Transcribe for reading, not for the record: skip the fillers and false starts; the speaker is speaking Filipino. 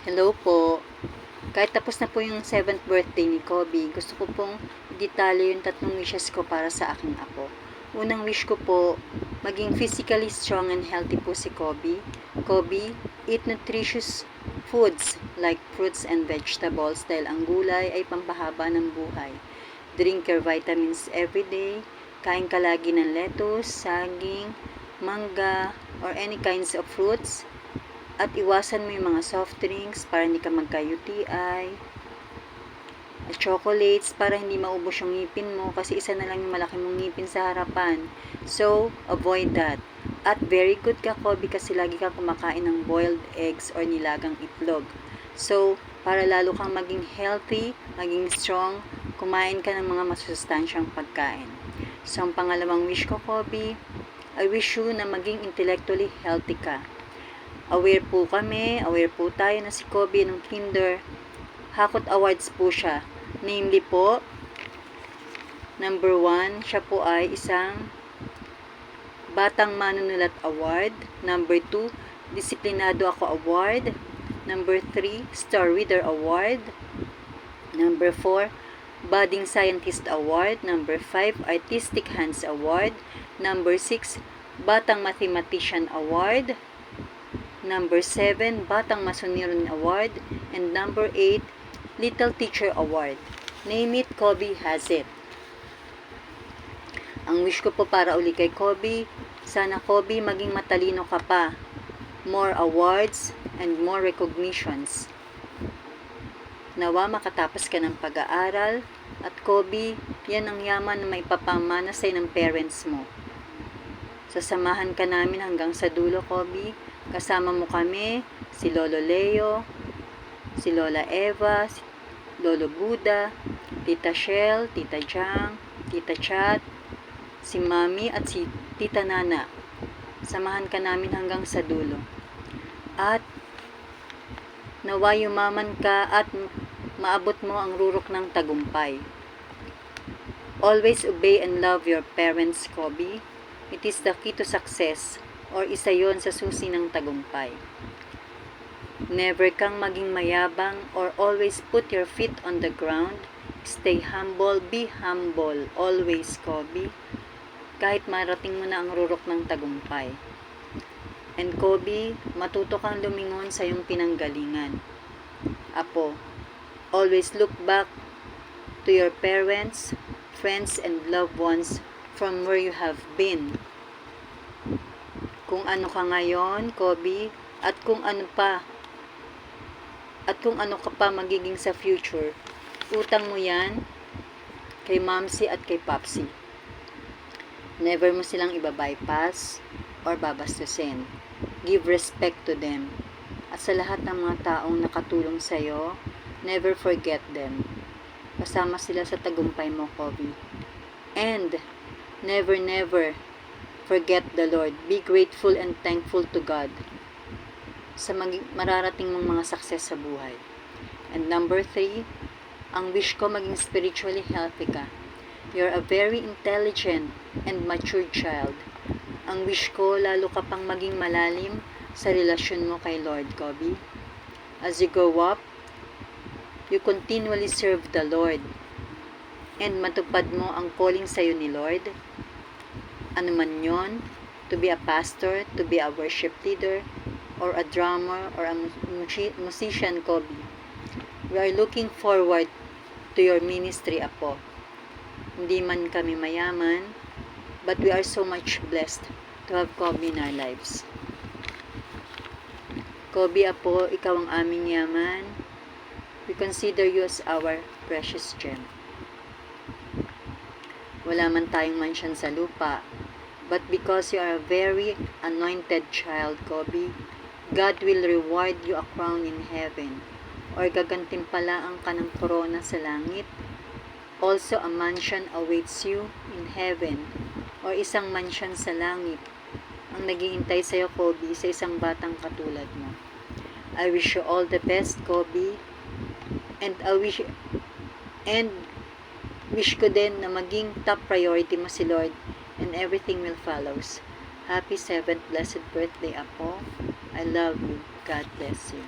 Hello po. Kahit tapos na po yung 7th birthday ni Kobe, gusto ko pong i-detalye yung 3 wishes ko para sa aking apo. Unang wish ko po, maging physically strong and healthy po si Kobe. Kobe, eat nutritious foods like fruits and vegetables dahil ang gulay ay pampahaba ng buhay. Drink your vitamins every day. Kain ka lagi ng lettuce, saging, mangga, or any kinds of fruits. At iwasan mo yung mga soft drinks para hindi ka magka-UTI. At chocolates para hindi maubos yung ngipin mo kasi isa na lang yung malaki mong ngipin sa harapan. So, avoid that. At very good ka, Kobe, kasi lagi kang kumakain ng boiled eggs or nilagang itlog. So, para lalo kang maging healthy, maging strong, kumain ka ng mga masustansyang pagkain. So, ang pangalawang wish ko, Kobe, I wish you na maging intellectually healthy ka. Aware po tayo na si Kobe ng Kinder Hakot Awards po siya. Namely po, number 1, siya po ay isang Batang Manunulat Award. Number 2, Disiplinado Ako Award. Number 3, Star Reader Award. Number 4, Budding Scientist Award. Number 5, Artistic Hands Award. Number 6, Batang Mathematician Award. Number 7, Batang Masonirin Award. And number 8, Little Teacher Award. Name it, Kobe has it. Ang wish ko po para uli kay Kobe, sana Kobe maging matalino ka pa. More awards and more recognitions. Nawa makatapos ka ng pag-aaral. At Kobe, yan ang yaman na maipapamana sa'yo ng parents mo. Sasamahan ka namin hanggang sa dulo, Kobe. Kasama mo kami, si Lolo Leo, si Lola Eva, si Lolo Buda, Tita Shell, Tita Jang, Tita Chat, si Mami at si Tita Nana. Samahan ka namin hanggang sa dulo. At nawa yumaman ka at maabot mo ang rurok ng tagumpay. Always obey and love your parents, Kobe. It is the key to success, or isa yon sa susi ng tagumpay. Never kang maging mayabang or always put your feet on the ground. Stay humble, be humble, always, Kobe. Kahit marating mo na ang rurok ng tagumpay. And Kobe, matuto kang lumingon sa iyong pinanggalingan. Apo, always look back to your parents, friends, and loved ones from where you have been. Kung ano ka ngayon, Kobe, at kung ano ka pa magiging sa future, utang mo yan kay Mamsi at kay Papsi. Never mo silang iba-bypass or babastusin. Give respect to them. At sa lahat ng mga taong nakatulong sa'yo, never forget them. Kasama sila sa tagumpay mo, Kobe. And never forget the Lord. Be grateful and thankful to God sa mararating mong mga success sa buhay. And number 3, ang wish ko maging spiritually healthy ka. You're a very intelligent and mature child. Ang wish ko, lalo ka pang maging malalim sa relasyon mo kay Lord, Kobe. As you grow up, you continually serve the Lord. And matupad mo ang calling sa'yo ni Lord. Ano man yon, to be a pastor, to be a worship leader, or a drummer, or a musician, Kobe. We are looking forward to your ministry, Apo. Hindi man kami mayaman, but we are so much blessed to have Kobe in our lives. Kobe, Apo, ikaw ang aming yaman. We consider you as our precious gem. Wala man tayong mansyon sa lupa, but because you are a very anointed child, Kobe, God will reward you a crown in heaven, or gagantimpalaan ka ng korona sa langit. Also, a mansion awaits you in heaven, or isang mansion sa langit, ang naghihintay sa'yo, Kobe, sa isang batang katulad mo. I wish you all the best, Kobe, and wish ko din na maging top priority mo si Lord, and everything will follows. Happy 7th blessed birthday, Apo. I love you. God bless you.